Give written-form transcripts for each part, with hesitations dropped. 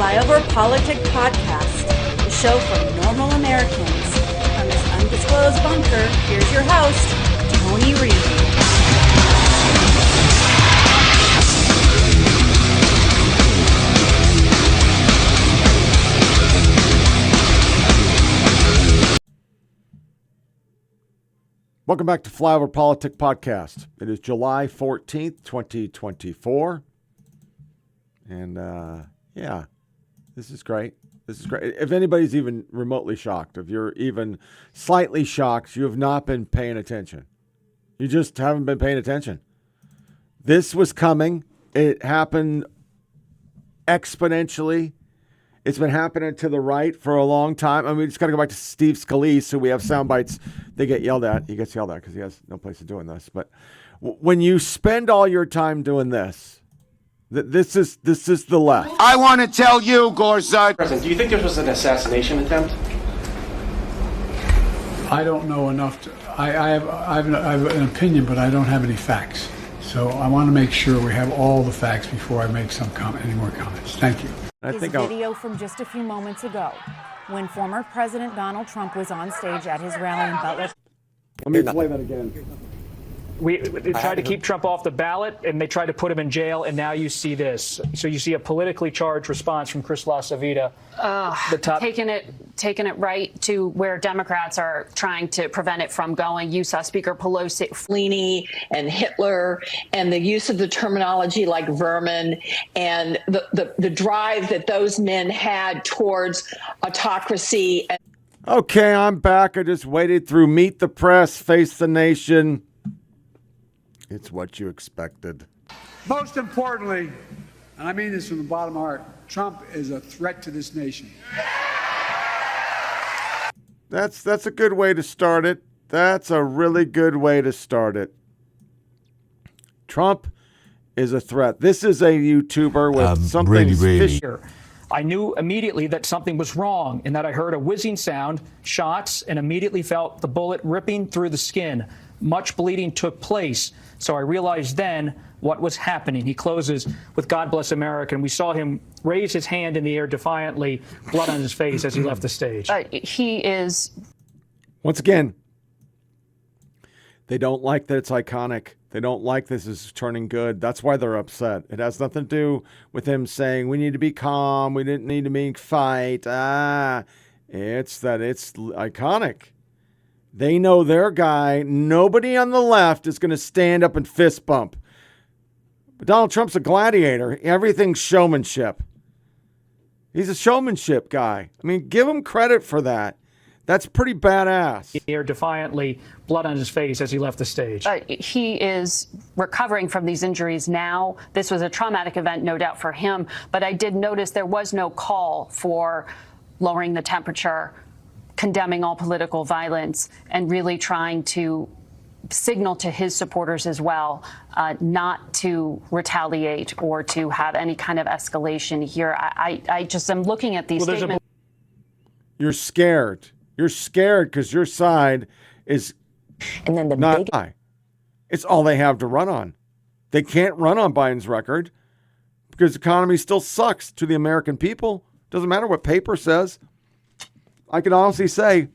Flyover Politic Podcast, the show for normal Americans. From this undisclosed bunker, here's your host, Tony Reed. Welcome back to Flyover Politic Podcast. It is July 14th, 2024. And, this is great. This is great. If anybody's even remotely shocked, if you're even slightly shocked, you have not been paying attention. You just haven't been paying attention. This was coming. It happened exponentially. It's been happening to the right for a long time. I mean, we just got to go back to Steve Scalise, who we have sound bites. They get yelled at. He gets yelled at because he has no place to doing this. But when you spend all your time doing this, this is the left. I want to tell you, Gorsuch. President, do you think this was an assassination attempt? I don't know enough. I have an opinion, but I don't have any facts. So I want to make sure we have all the facts before I make any more comments. Thank you. Video from just a few moments ago when former President Donald Trump was on stage at his rally in Butler. Let me play that again. They tried to keep Trump off the ballot, and they tried to put him in jail, and now you see this. So you see a politically charged response from Chris LaSavita. Taking it right to where Democrats are trying to prevent it from going. You saw Speaker Pelosi, Fellini and Hitler, and the use of the terminology like vermin, and the drive that those men had towards autocracy. Okay, I'm back. I just waited through Meet the Press, Face the Nation. It's what you expected. Most importantly, and I mean this from the bottom of my heart, Trump is a threat to this nation. That's a good way to start it. That's a really good way to start it. Trump is a threat. This is a YouTuber with something fishy. I knew immediately that something was wrong and that I heard a whizzing sound, shots, and immediately felt the bullet ripping through the skin. Much bleeding took place, so I realized then what was happening. He closes with God Bless America, and we saw him raise his hand in the air defiantly, blood on his face as he left the stage. He is... Once again, they don't like that it's iconic. They don't like this is turning good. That's why they're upset. It has nothing to do with him saying, we need to be calm, we didn't need to make fight. It's that it's iconic. They know their guy. Nobody on the left is going to stand up and fist bump. But Donald Trump's a gladiator. Everything's showmanship. He's a showmanship guy. I mean, give him credit for that. That's pretty badass. Here defiantly, blood on his face as he left the stage. He is recovering from these injuries now. This was a traumatic event, no doubt, for him. But I did notice there was no call for lowering the temperature, condemning all political violence, and really trying to signal to his supporters as well not to retaliate or to have any kind of escalation here. I just am looking at these statements. You're scared. You're scared because your side is And then the not high. It's all they have to run on. They can't run on Biden's record because the economy still sucks to the American people. Doesn't matter what paper says. I can honestly say,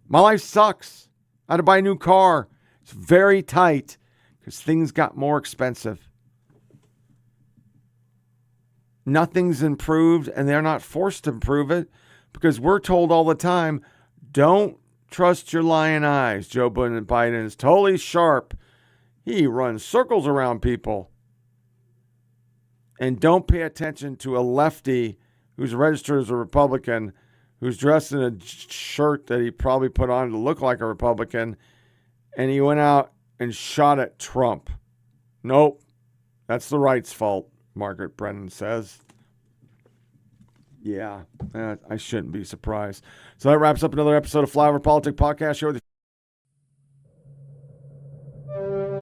my life sucks. I had to buy a new car. It's very tight because things got more expensive. Nothing's improved, and they're not forced to improve it because we're told all the time, don't trust your lying eyes. Joe Biden is totally sharp. He runs circles around people. And don't pay attention to a lefty who's registered as a Republican, who's dressed in a shirt that he probably put on to look like a Republican, and he went out and shot at Trump. Nope, that's the right's fault. Margaret Brennan says. Yeah, I shouldn't be surprised. So that wraps up another episode of Flyover Politics Podcast. Share with